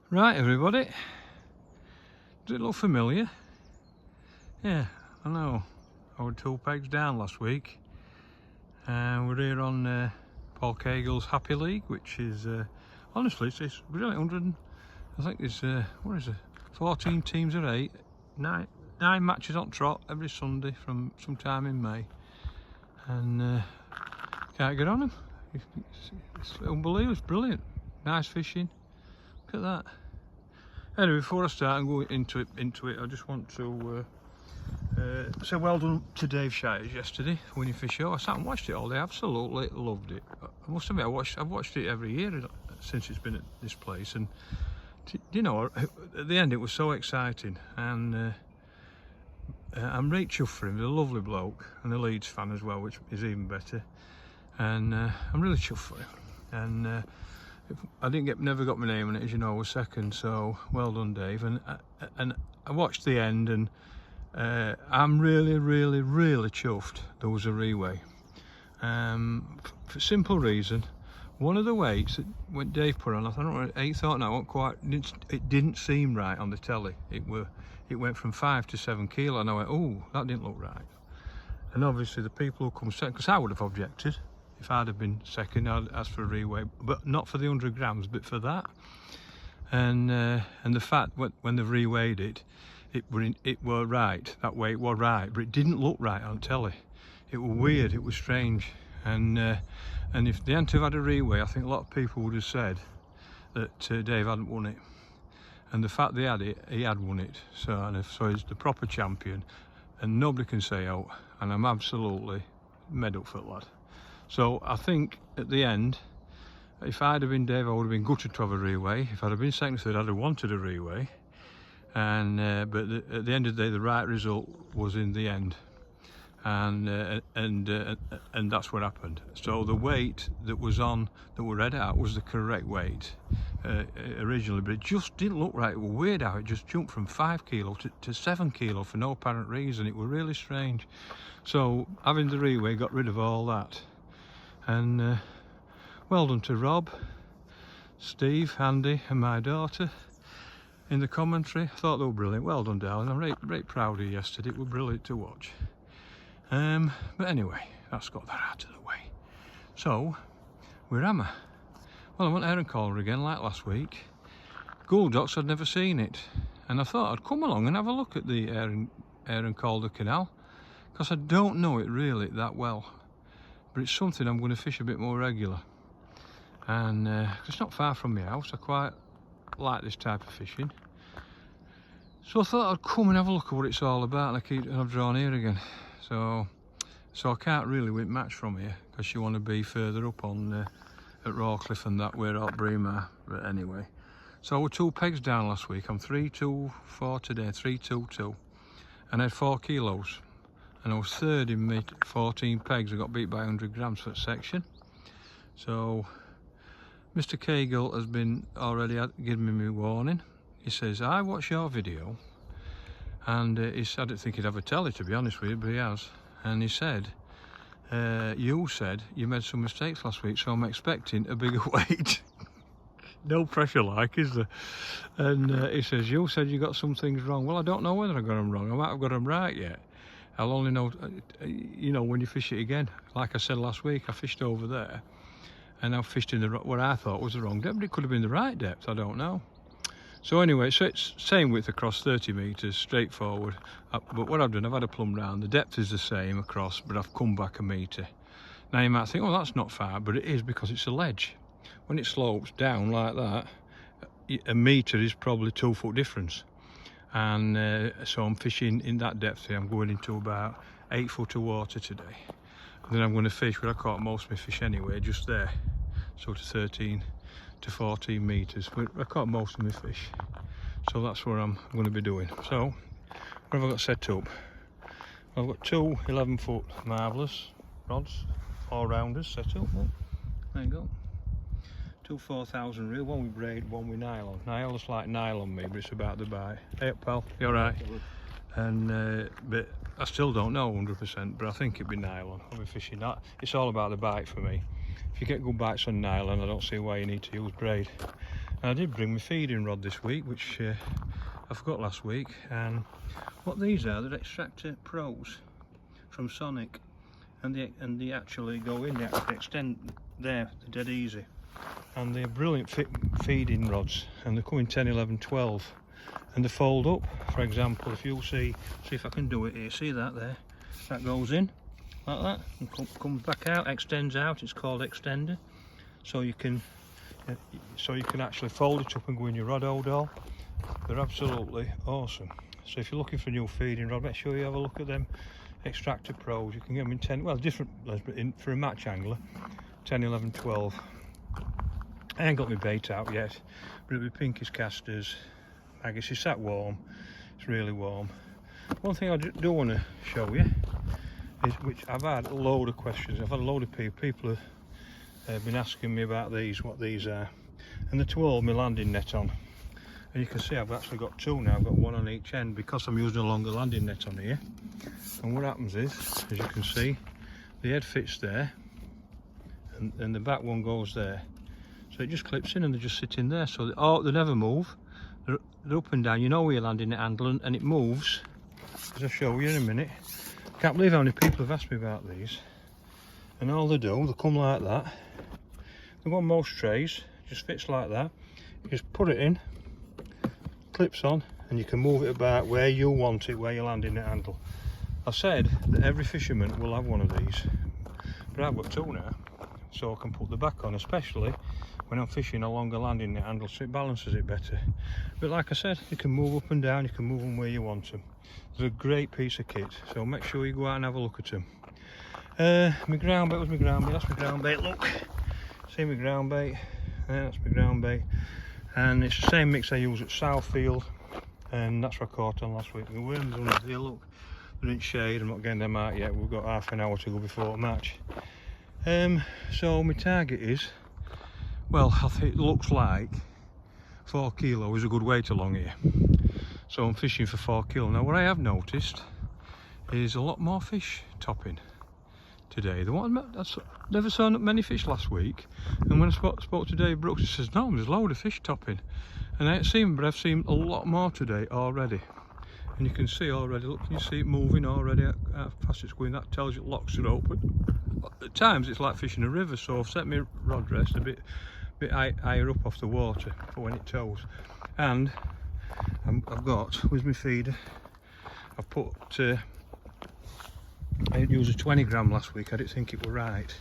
Right, everybody, does it look familiar? Yeah, I know. I was 2 pegs down last week. We're here on Paul Caygill's Happy League, which is honestly it's really 100. I think it's what is it? 14 teams of 8, nine matches on trot every Sunday from sometime in May, and can't get on them. It's unbelievable. It's brilliant. Nice fishing. Look at that. Anyway, before I start and go into it, I just want to say well done to Dave Shires yesterday for winning fish show. I sat and watched it all day. Absolutely loved it. I must admit, I've watched it every year since it's been at this place, and you know, at the end it was so exciting, and I'm right chuffed for him. He's a lovely bloke and a Leeds fan as well, which is even better. And I'm really chuffed for him. And I never got my name on it, as you know. I was second, so well done, Dave. And I watched the end, and I'm really chuffed there was a reway. For a simple reason, one of the weights that when Dave put on, I thought, he thought no, it didn't seem right on the telly. It went from 5 to 7 kilo, and I went, oh, that didn't look right. And obviously the people who come second, because I would have objected. If I'd have been second, I'd ask for a reweigh, but not for the 100 grams, but for that. And the fact when they've reweighed it were right. That weight was right, but it didn't look right on telly. It was weird. It was strange. And if they hadn't have had a reweigh, I think a lot of people would have said that Dave hadn't won it. And the fact they had it, he had won it. So he's the proper champion, and nobody can say out. And I'm absolutely made up for it, lad. So I think at the end, if I'd have been Dave, I would have been gutted to have a reweigh. If I'd have been second, third, I'd have wanted a reweigh. And but at the end of the day, the right result was in the end, and that's what happened. So the weight that was on, that we read out, was the correct weight originally, but it just didn't look right. It was weird how it just jumped from 5 kilo to 7 kilo for no apparent reason. It was really strange. So having the reweigh got rid of all that. And well done to Rob, Steve, Andy and my daughter in the commentary. I thought they were brilliant. Well done, darling. I'm right proud of you yesterday. It was brilliant to watch. But anyway, that's got that out of the way. So, where am I? Well, I went Aire and Calder again like last week. Gouldocks, I'd never seen it, and I thought I'd come along and have a look at the Aire and Calder canal, because I don't know it really that well. But it's something I'm going to fish a bit more regular, and it's not far from my house. I quite like this type of fishing, so I thought I'd come and have a look at what it's all about. And I've drawn here again, so I can't really win much from here, because you want to be further up on at Rawcliffe and that, where at Bremer. But anyway, so we're 2 pegs down last week. I'm 3-2-4 today, 3-2-2, and I had 4 kilos. And I was third in my 14 pegs. I got beat by 100 grams for that section. So Mr. Caygill has been already giving me warning. He says, I watched your video, and I didn't think he'd ever tell it, to be honest with you, but he has. And he said, you said you made some mistakes last week, so I'm expecting a bigger weight. No pressure, like, is there? And he says, you said you got some things wrong. Well, I don't know whether I got them wrong. I might have got them right yet. I'll only know, you know, when you fish it again. Like I said last week, I fished over there, and I fished in what I thought was the wrong depth, but it could have been the right depth, I don't know. So anyway, so it's same width across, 30 metres, straightforward. But what I've done, I've had a plumb round. The depth is the same across, but I've come back a metre. Now you might think, oh, that's not far, but it is, because it's a ledge. When it slopes down like that, a metre is probably 2 foot difference. And so I'm fishing in that depth here. I'm going into about 8 foot of water today. And then I'm going to fish where I caught most of my fish anyway, just there, sort of 13 to 14 metres. I caught most of my fish, so that's what I'm going to be doing. So what have I got set up? I've got 2 11-foot marvellous rods, all-rounders set up. There you go. 2 4,000 reel, one with braid, one with nylon. Now I always like nylon, me, but it's about the bite. Hey up, pal, you alright? And but I still don't know 100%, but I think it'd be nylon. I'll be fishing that. It's all about the bite for me. If you get good bites on nylon, I don't see why you need to use braid. I did bring my feeding rod this week, which I forgot last week. And what these are, they're Extractor Pros from Sonic, and they actually go in, they actually extend there, they're dead easy, and they're brilliant feeding rods, and they come in 10, 11, 12, and they fold up. For example, if you'll see if I can do it here, see that there, that goes in like that and comes back out, extends out. It's called extender, so you can actually fold it up and go in your rod holder. They're absolutely awesome. So if you're looking for a new feeding rod, make sure you have a look at them Extractor Pros. You can get them in 10, well, different, but for a match angler, 10, 11, 12. I ain't got my bait out yet, but it'll be pinkish casters. I guess it's that warm, it's really warm. One thing I do want to show you is, which I've had a load of questions, I've had a load of people have been asking me about these, what these are, and the to hold my landing net on. And you can see I've actually got two now. I've got one on each end because I'm using a longer landing net on here. And what happens is, as you can see, the head fits there, and the back one goes there. So it just clips in and they're just sitting there. So they never move. They're up and down. You know where you're landing it handle, and it moves, as I'll show you in a minute. Can't believe how many people have asked me about these. And all they do, they come like that. They go on most trays, just fits like that. You just put it in, clips on, and you can move it about where you want it, where you're landing it handle. I said that every fisherman will have one of these, but I've got two now, so I can put the back on, especially when I'm fishing a longer landing net handle, so it balances it better. But like I said, you can move up and down, you can move them where you want them. They're a great piece of kit, so make sure you go out and have a look at them. My ground bait was my ground bait, that's my ground bait, look. See my ground bait, yeah, that's my ground bait. And it's the same mix I use at Southfield, and that's what I caught on last week. The worms under here, look, they're in shade. I'm not getting them out yet, we've got half an hour to go before the match. So my target is, well, I think it looks like 4 kilo is a good weight along here. So I'm fishing for 4 kilo. Now what I have noticed is a lot more fish topping today. I never saw many fish last week, and when I spoke to Dave Brooks, he says no, there's a load of fish topping, and I ain't seen, but I've seen a lot more today already. And you can see already, look, can you see it moving already, how fast it's going? That tells you it locks it open. At times it's like fishing a river, so I've set my rod rest a bit higher up off the water for when it tows. And I've got, with my feeder, I've put I used a 20 gram last week. I didn't think it were right,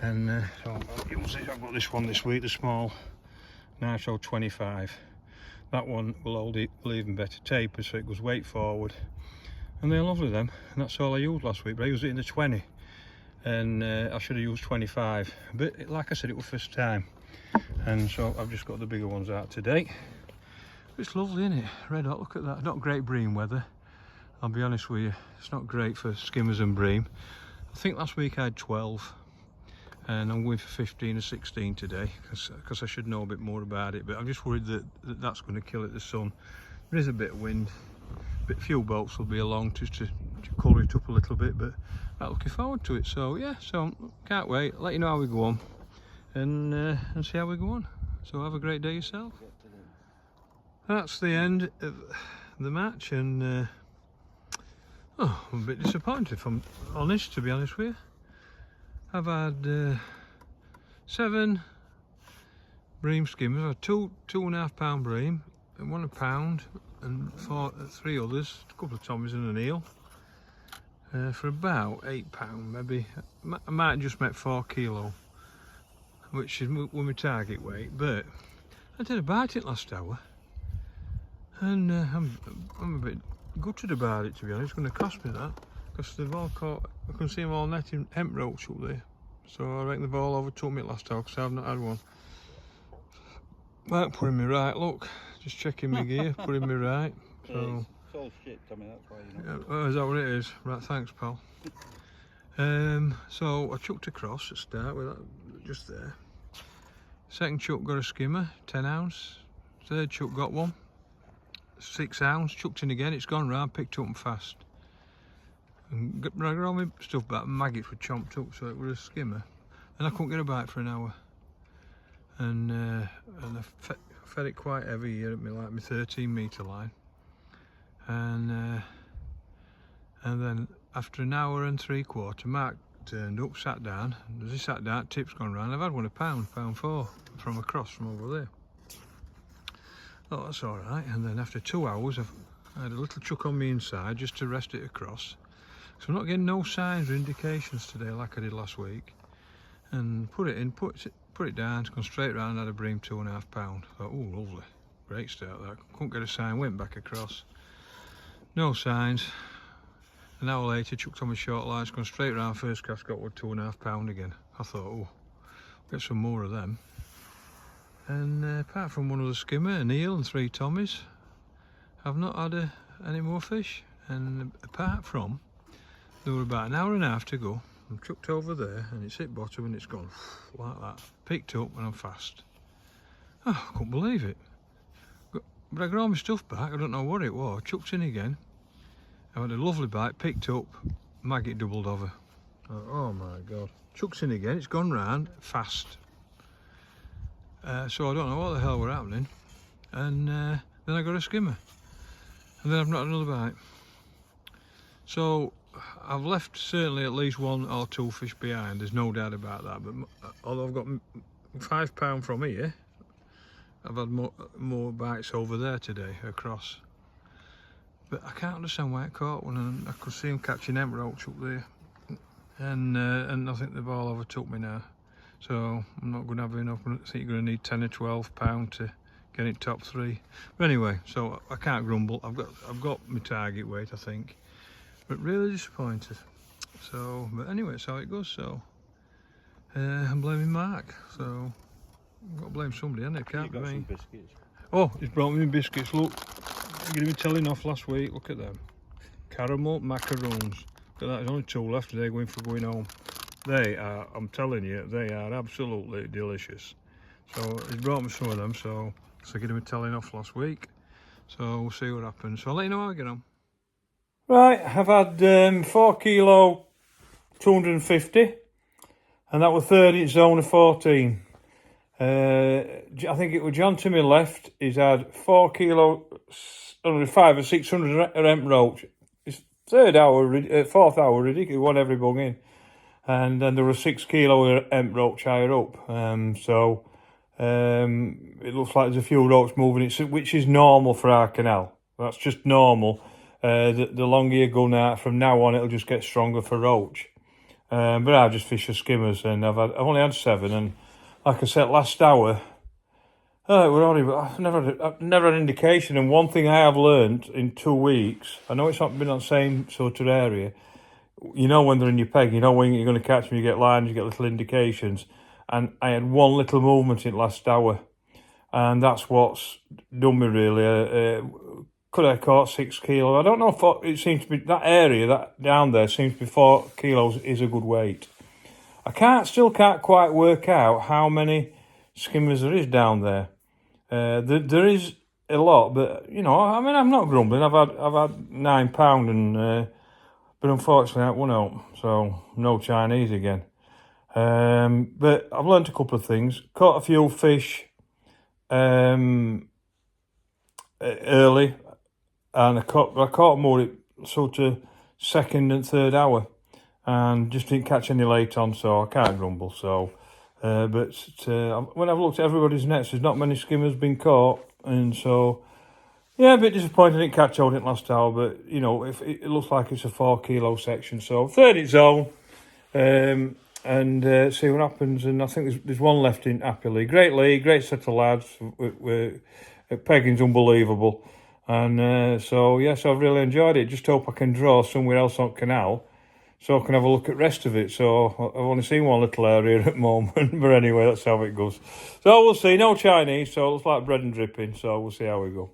and so I've got this one this week, the small Nitro 25. That one will hold it even better taper, so it goes weight forward, and they're lovely them. And that's all I used last week, but I used it in the 20, and I should have used 25. But like I said, it was first time, and so I've just got the bigger ones out today. It's lovely, isn't it? Red hot, look at that. Not great bream weather, I'll be honest with you. It's not great for skimmers and bream. I think last week I had 12, and I'm going for 15 or 16 today, because I should know a bit more about it. But I'm just worried that that's going to kill it, the sun. There is a bit of wind, but few boats will be along just to colour it up a little bit, but I'm looking forward to it. So yeah, so can't wait. Let you know how we go on, and see how we go on. So have a great day yourself. That's the end of the match, and oh, I'm a bit disappointed, if I'm honest, to be honest with you. I've had 7 bream skimmers. I've had 2.5 pound bream, and 1 pound, and 3 others, a couple of tommies and an eel, for about £8 maybe. I might have just met 4 kilo, which is my target weight, but I did a bite it last hour, and I'm a bit gutted about it, to be honest. It's going to cost me that, because they've all caught, I can see them all netting hemp roach up there, so I reckon they've all overtook me last hour, because I've not had one. Right, putting me right, look, just checking my gear, putting me right. So it's all shit, Tommy, that's why you know. Oh, is that what it is? Right, thanks pal. So I chucked across to start with, that just there. Second chuck got a skimmer, 10 ounce. Third chuck got one, 6 ounce, chucked in again, it's gone round, picked up and fast. And got all my stuff back, maggots were chomped up, so it was a skimmer. And I couldn't get a bite for an hour. And fed it quite heavy here at my 13 metre line, and then after an hour and 3/4, Mark turned up, sat down, and as he sat down, tip's gone round. I've had one £1.4 from across from over there. Oh, that's all right. And then after 2 hours, I had a little chuck on the inside just to rest it across. So I'm not getting no signs or indications today like I did last week. And put it in, put it down, it's gone straight round, had a bream £2.5. Thought, oh, lovely, great start that. Couldn't get a sign, went back across. No signs. An hour later, chucked on my short line, it's gone straight round, first cast, got one £2.5 again. I thought, oh, get some more of them. And apart from one other skimmer, an eel and 3 tommies, I've not had any more fish. And apart from, there were about an hour and a half to go. I'm chucked over there and it's hit bottom and it's gone like that. Picked up and I'm fast. Oh, I couldn't believe it. But I got all my stuff back, I don't know what it was. Chucked in again. I had a lovely bite, picked up, maggot doubled over. Oh my God. Chucked in again, it's gone round, fast. So I don't know what the hell were happening. And then I got a skimmer. And then I've not had another bite. So I've left certainly at least 1 or 2 fish behind, there's no doubt about that. But although I've got £5 from here, I've had more bites over there today, across. But I can't understand why it caught one, and I could see him catching hemp roach up there. And I think they've all overtook me now. So I'm not going to have enough. I think you're going to need 10 or 12 pound to get it top 3. But anyway, so I can't grumble. I've got my target weight, I think. But really disappointed. So, but anyway, that's how it goes. So I'm blaming Mark. So I've got to blame somebody, hasn't it? Can't be me. Some biscuits. Oh, he's brought me biscuits. Look, I'm going to be telling off last week. Look at them. Caramel macaroons. Look at that. There's only 2 left today going home. They are, I'm telling you, they are absolutely delicious. So he's brought me some of them. So I'm going to be telling off last week. So we'll see what happens. So I'll let you know how I get on. Right, I've had 4 kilo 250, and that was 30 zone of 14. I think it was John to my left. He's had 4 kilo 5 or 600 hemp roach. It's 4th hour ridiculous, one every bung in. And then there was 6 kilo hemp roach higher up. So it looks like there's a few roach moving, which is normal for our canal. That's just normal. The longer you go now, from now on, it'll just get stronger for roach. But I just fish for skimmers, and I've only had 7. And like I said, last hour, I've never had indication. And one thing I have learned in 2 weeks, I know it's not been on the same sort of area. You know when they're in your peg, you know when you're going to catch them, you get lines, you get little indications. And I had one little movement in last hour, and that's what's done me really. Could I have caught 6 kilo? I don't know if it seems to be that area that down there seems to be 4 kilos is a good weight. I still can't quite work out how many skimmers there is down there. There is a lot, but you know, I mean, I'm not grumbling. I've had £9 and but unfortunately that won out, so no Chinese again. But I've learnt a couple of things. Caught a few fish early, and I caught more at sort of 2nd and 3rd hour, and just didn't catch any late on, so I can't grumble. So, but when I've looked at everybody's nets, there's not many skimmers been caught, and so yeah, a bit disappointed I didn't catch hold in last hour. But you know, if it looks like it's a 4 kilo section, so 30 zone, and see what happens. And I think there's one left in happily. Great league, great set of lads. Pegging's unbelievable. And so yes, I've really enjoyed it. Just hope I can draw somewhere else on canal, so I can have a look at the rest of it. So I've only seen one little area at the moment, but anyway, that's how it goes. So we'll see. No Chinese, so it looks like bread and dripping. So we'll see how we go.